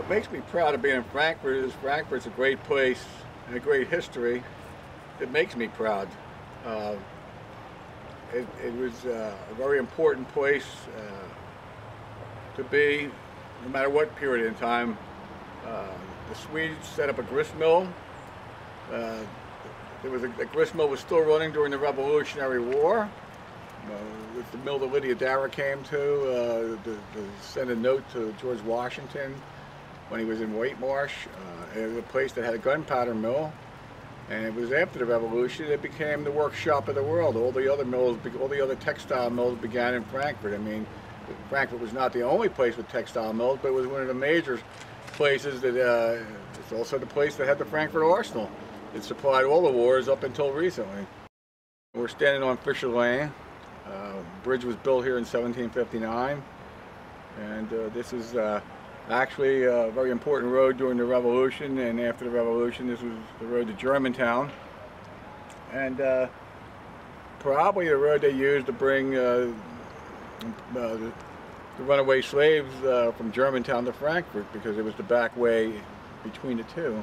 What makes me proud of being in Frankfurt is Frankfurt's a great place and a great history. It makes me proud. It was a very important place to be, no matter what period in time. The Swedes set up a grist mill. The grist mill was still running during the Revolutionary War. It's the mill that Lydia Dara came to send a note to George Washington when he was in White Marsh. It was a place that had a gunpowder mill, and it was after the Revolution it became the workshop of the world. All the other mills, all the other textile mills began in Frankfurt. I mean, Frankfurt was not the only place with textile mills, but it was one of the major places that it's also the place that had the Frankfurt Arsenal. It supplied all the wars up until recently. We're standing on Fisher Lane. The bridge was built here in 1759, and this is actually a very important road during the Revolution, and after the Revolution this was the road to Germantown, and probably the road they used to bring the runaway slaves from Germantown to Frankfurt, because it was the back way between the two.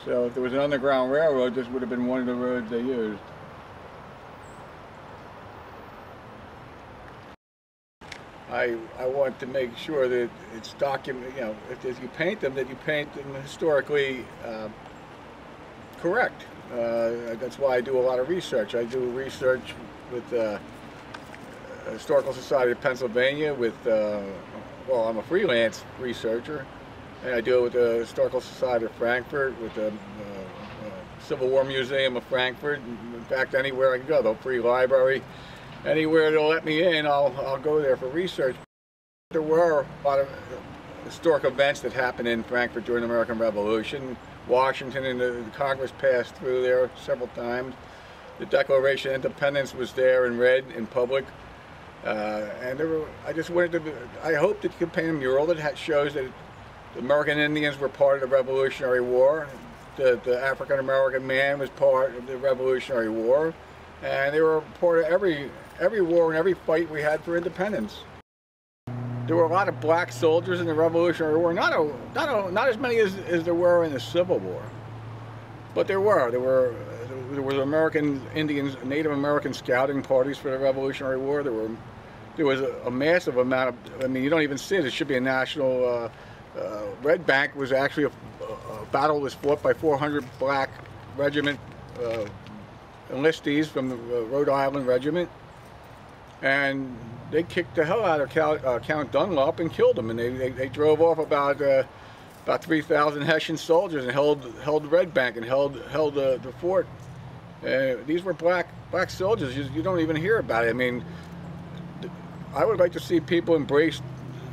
So if there was an underground railroad, this would have been one of the roads they used. I want to make sure that it's documented, you know, if you paint them, that you paint them historically correct. That's why I do a lot of research. I do research with the Historical Society of Pennsylvania with, well, I'm a freelance researcher, and I do it with the Historical Society of Frankfurt, with the Civil War Museum of Frankfurt. In fact, anywhere I can go, the Free Library. Anywhere they'll let me in, I'll go there for research. There were a lot of historic events that happened in Frankfurt during the American Revolution. Washington and the Congress passed through there several times. The Declaration of Independence was there and read in public. And there were, I hope that you can paint a mural that shows that the American Indians were part of the Revolutionary War. The African American man was part of the Revolutionary War. And they were part of every war and every fight we had for independence. There were a lot of black soldiers in the Revolutionary War, not as many as there were in the Civil War, but there was American Indians, Native American scouting parties for the Revolutionary War. There was a massive amount of, I mean, you don't even see it. It should be a national. Red Bank was actually a battle was fought by 400 black regiment enlistees from the Rhode Island Regiment, and they kicked the hell out of Count Dunlop and killed him, and they drove off about 3,000 Hessian soldiers and held Red Bank and held the fort. These were black soldiers. You don't even hear about it. I mean, I would like to see people embrace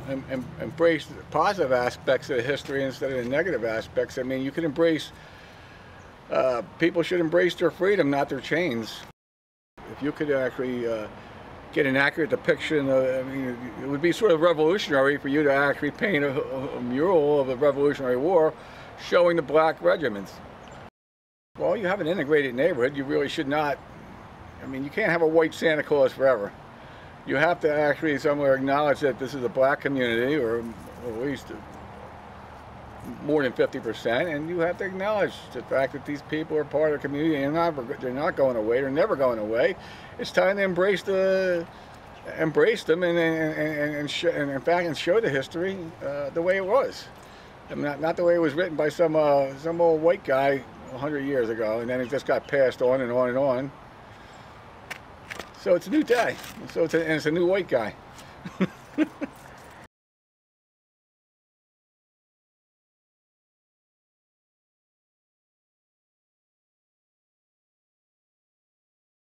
the positive aspects of history instead of the negative aspects. I mean, you can embrace. People should embrace their freedom, not their chains. If you could actually get an accurate depiction, I mean, it would be sort of revolutionary for you to actually paint a mural of the Revolutionary War showing the black regiments. Well, you have an integrated neighborhood. You really should not, I mean, you can't have a white Santa Claus forever. You have to actually somewhere acknowledge that this is a black community, or at least more than 50%, and you have to acknowledge the fact that these people are part of the community, and they're not going away. They're never going away. It's time to embrace them and in fact show the history the way it was, and not the way it was written by some old white guy 100 years ago, and then it just got passed on and on and on. So it's a new day. So it's a new white guy.